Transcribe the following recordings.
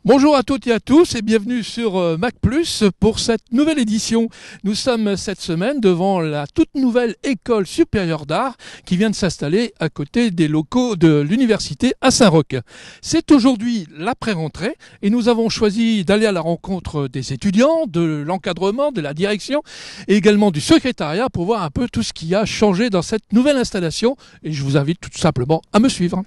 Bonjour à toutes et à tous et bienvenue sur Mac+, pour cette nouvelle édition. Nous sommes cette semaine devant la toute nouvelle école supérieure d'art qui vient de s'installer à côté des locaux de l'université à Saint-Roch. C'est aujourd'hui l'après-rentrée et nous avons choisi d'aller à la rencontre des étudiants, de l'encadrement, de la direction et également du secrétariat pour voir un peu tout ce qui a changé dans cette nouvelle installation et je vous invite tout simplement à me suivre.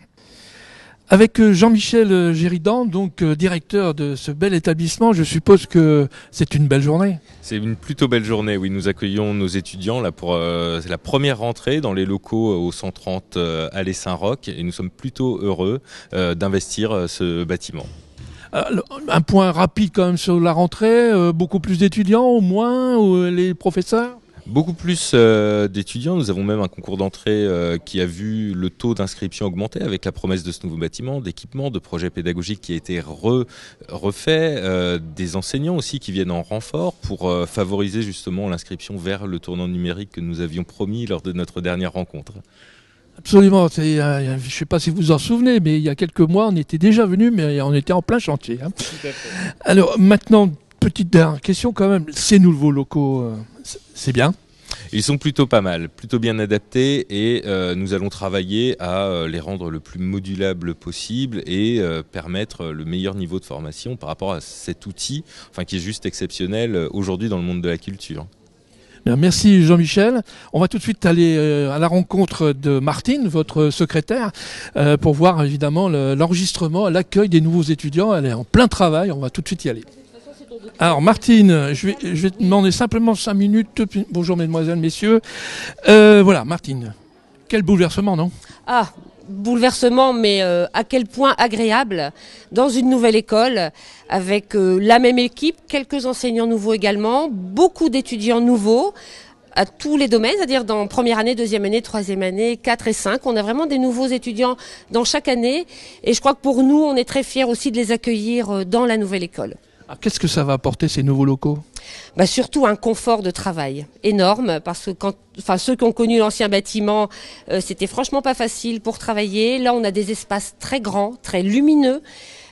Avec Jean-Michel Géridan, donc directeur de ce bel établissement, je suppose que c'est une belle journée. C'est une plutôt belle journée, oui. Nous accueillons nos étudiants là pour c'est la première rentrée dans les locaux au 130 allée Saint-Roch et nous sommes plutôt heureux d'investir ce bâtiment. Un point rapide quand même sur la rentrée, beaucoup plus d'étudiants au moins, les professeurs ? Beaucoup plus d'étudiants. Nous avons même un concours d'entrée qui a vu le taux d'inscription augmenter avec la promesse de ce nouveau bâtiment, d'équipement, de projets pédagogiques qui a été refait, des enseignants aussi qui viennent en renfort pour favoriser justement l'inscription vers le tournant numérique que nous avions promis lors de notre dernière rencontre. Absolument, je ne sais pas si vous vous en souvenez, mais il y a quelques mois, on était déjà venus, mais on était en plein chantier. Hein. Tout à fait. Alors maintenant, petite dernière question quand même, ces nouveaux locaux, c'est bien ? Ils sont plutôt pas mal, plutôt bien adaptés et nous allons travailler à les rendre le plus modulable possible et permettre le meilleur niveau de formation par rapport à cet outil qui est juste exceptionnel aujourd'hui dans le monde de la culture. Bien, merci Jean-Michel. On va tout de suite aller à la rencontre de Martine, votre secrétaire, pour voir évidemment l'enregistrement, l'accueil des nouveaux étudiants. Elle est en plein travail, on va tout de suite y aller. Alors Martine, je vais te demander simplement 5 minutes. Bonjour mesdemoiselles, messieurs. Voilà Martine, quel bouleversement, non ? Ah, bouleversement, mais à quel point agréable, dans une nouvelle école, avec la même équipe, quelques enseignants nouveaux également, beaucoup d'étudiants nouveaux, à tous les domaines, c'est-à-dire dans première année, deuxième année, troisième année, 4 et 5. On a vraiment des nouveaux étudiants dans chaque année et je crois que pour nous, on est très fiers aussi de les accueillir dans la nouvelle école. Alors, qu'est-ce que ça va apporter ces nouveaux locaux ? Surtout un confort de travail énorme parce que ceux qui ont connu l'ancien bâtiment, c'était franchement pas facile pour travailler. Là, on a des espaces très grands, très lumineux.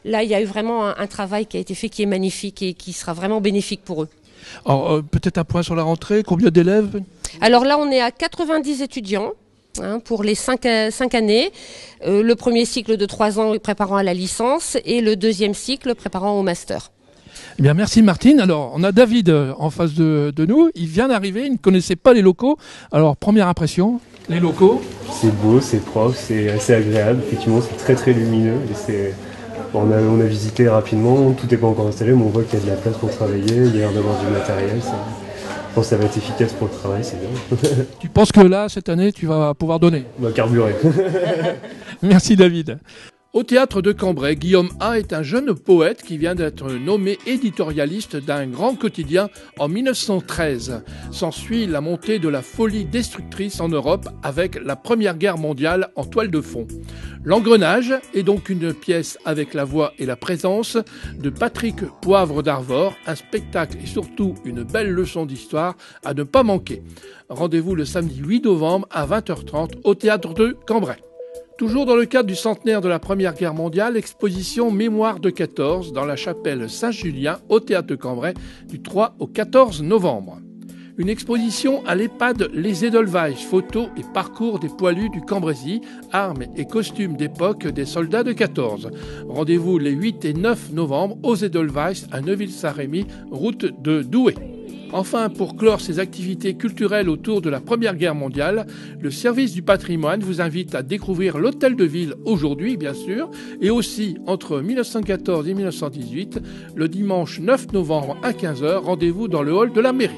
Là, il y a eu vraiment un travail qui a été fait qui est magnifique et qui sera vraiment bénéfique pour eux. Alors, peut-être un point sur la rentrée, combien d'élèves ? Alors là, on est à 90 étudiants. Pour les 5 années, le premier cycle de 3 ans préparant à la licence et le deuxième cycle préparant au master. Eh bien, merci Martine. Alors, on a David en face de nous. Il vient d'arriver, il ne connaissait pas les locaux. Alors, première impression, les locaux. C'est beau, c'est propre, c'est assez agréable. Effectivement, c'est très très lumineux. Et on a visité rapidement, tout n'est pas encore installé, mais on voit qu'il y a de la place pour travailler, il y a l'air d'avoir du matériel. Je pense que ça va être efficace pour le travail, c'est bien. Tu penses que là, cette année, tu vas pouvoir donner ? On va carburer. Merci David. Au théâtre de Cambrai, Guillaume A est un jeune poète qui vient d'être nommé éditorialiste d'un grand quotidien en 1913. S'ensuit la montée de la folie destructrice en Europe avec la Première Guerre mondiale en toile de fond. L'Engrenage est donc une pièce avec la voix et la présence de Patrick Poivre d'Arvor, un spectacle et surtout une belle leçon d'histoire à ne pas manquer. Rendez-vous le samedi 8 novembre à 20h30 au théâtre de Cambrai. Toujours dans le cadre du centenaire de la Première Guerre mondiale, exposition Mémoire de 14 dans la chapelle Saint-Julien au théâtre de Cambrai du 3 au 14 novembre. Une exposition à l'EHPAD Les Edelweiss, photos et parcours des poilus du Cambrésis, armes et costumes d'époque des soldats de 14. Rendez-vous les 8 et 9 novembre aux Edelweiss à Neuville-Saint-Rémy, route de Douai. Enfin, pour clore ces activités culturelles autour de la Première Guerre mondiale, le service du patrimoine vous invite à découvrir l'hôtel de ville aujourd'hui, bien sûr, et aussi entre 1914 et 1918, le dimanche 9 novembre à 15h, rendez-vous dans le hall de la mairie.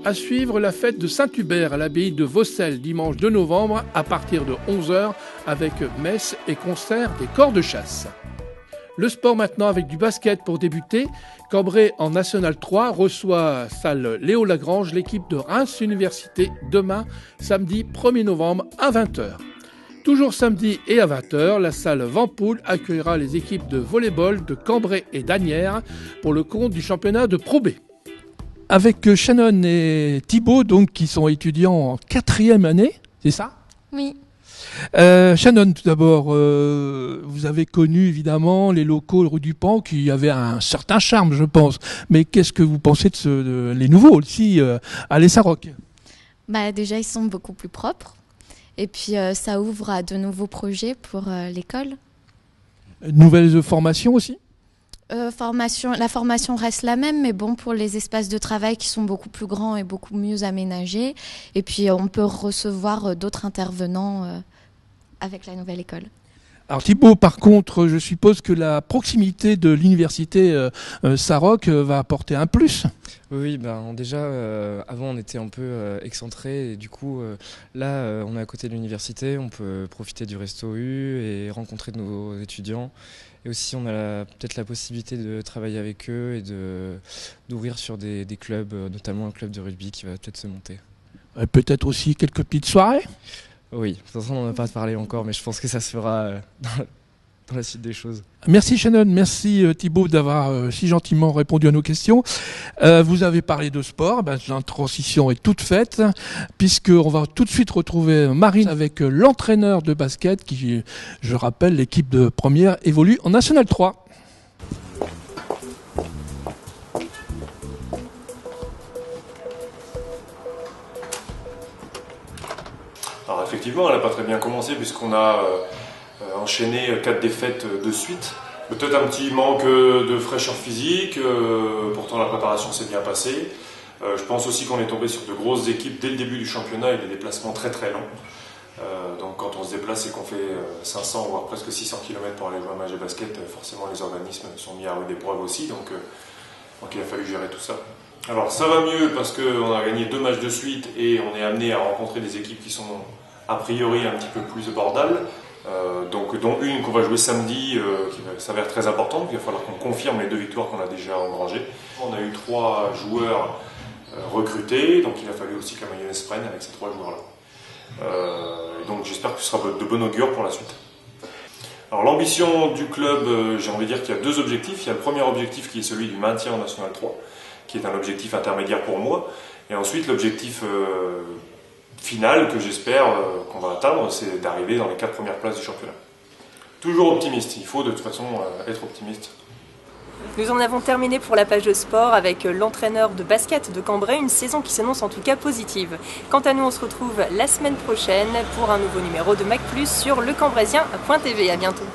À suivre la fête de Saint-Hubert à l'abbaye de Vaucelles, dimanche 2 novembre à partir de 11h, avec messe et concert des corps de chasse. Le sport maintenant avec du basket pour débuter. Cambrai en National 3 reçoit salle Léo Lagrange l'équipe de Reims Université demain, samedi 1er novembre à 20h. Toujours samedi et à 20h, la salle Vampoul accueillera les équipes de volley-ball de Cambrai et d'Asnières pour le compte du championnat de Pro B. Avec Shannon et Thibaut, donc, qui sont étudiants en 4e année, c'est ça ? Oui. Shannon, tout d'abord, vous avez connu évidemment les locaux rue du Pan qui avaient un certain charme, je pense. Mais qu'est-ce que vous pensez de les nouveaux ici à l'Essaroc? Bah, déjà, ils sont beaucoup plus propres. Et puis, ça ouvre à de nouveaux projets pour l'école. Nouvelles formations aussi? La formation reste la même, mais bon, pour les espaces de travail qui sont beaucoup plus grands et beaucoup mieux aménagés. Et puis, on peut recevoir d'autres intervenants avec la nouvelle école. Alors Thibaut, par contre, je suppose que la proximité de l'université Saroc va apporter un plus. Oui, ben déjà, avant on était un peu excentré et du coup, là, on est à côté de l'université, on peut profiter du resto U et rencontrer de nouveaux étudiants. Et aussi, on a peut-être la possibilité de travailler avec eux et d'ouvrir sur des clubs, notamment un club de rugby qui va peut-être se monter. Peut-être aussi quelques petites soirées? Oui, de toute façon, on n'en a pas parlé encore, mais je pense que ça se fera dans la suite des choses. Merci Shannon, merci Thibaut d'avoir si gentiment répondu à nos questions. Vous avez parlé de sport, la transition est toute faite, puisqu'on va tout de suite retrouver Marine avec l'entraîneur de basket qui, je rappelle, l'équipe de première évolue en National 3. Alors effectivement, elle n'a pas très bien commencé puisqu'on a enchaîné 4 défaites de suite. Peut-être un petit manque de fraîcheur physique, pourtant la préparation s'est bien passée. Je pense aussi qu'on est tombé sur de grosses équipes dès le début du championnat et des déplacements très très longs. Donc quand on se déplace et qu'on fait 500 voire presque 600 km pour aller jouer un match de basket, forcément les organismes sont mis à rude épreuve aussi, donc il a fallu gérer tout ça. Alors ça va mieux parce qu'on a gagné 2 matchs de suite et on est amené à rencontrer des équipes qui sont a priori un petit peu plus abordable, dont une qu'on va jouer samedi qui s'avère très importante. Il va falloir qu'on confirme les 2 victoires qu'on a déjà engrangées. On a eu 3 joueurs recrutés, donc il a fallu aussi que la mayonnaise prenne avec ces 3 joueurs-là. Donc j'espère que ce sera de bon augure pour la suite. Alors l'ambition du club, j'ai envie de dire qu'il y a 2 objectifs. Il y a le premier objectif qui est celui du maintien en National 3, qui est un objectif intermédiaire pour moi. Et ensuite l'objectif final que j'espère qu'on va atteindre, c'est d'arriver dans les 4 premières places du championnat. Toujours optimiste, il faut de toute façon être optimiste. Nous en avons terminé pour la page de sport avec l'entraîneur de basket de Cambrai, une saison qui s'annonce en tout cas positive. Quant à nous, on se retrouve la semaine prochaine pour un nouveau numéro de Mac+ sur lecambraisien.tv. À bientôt.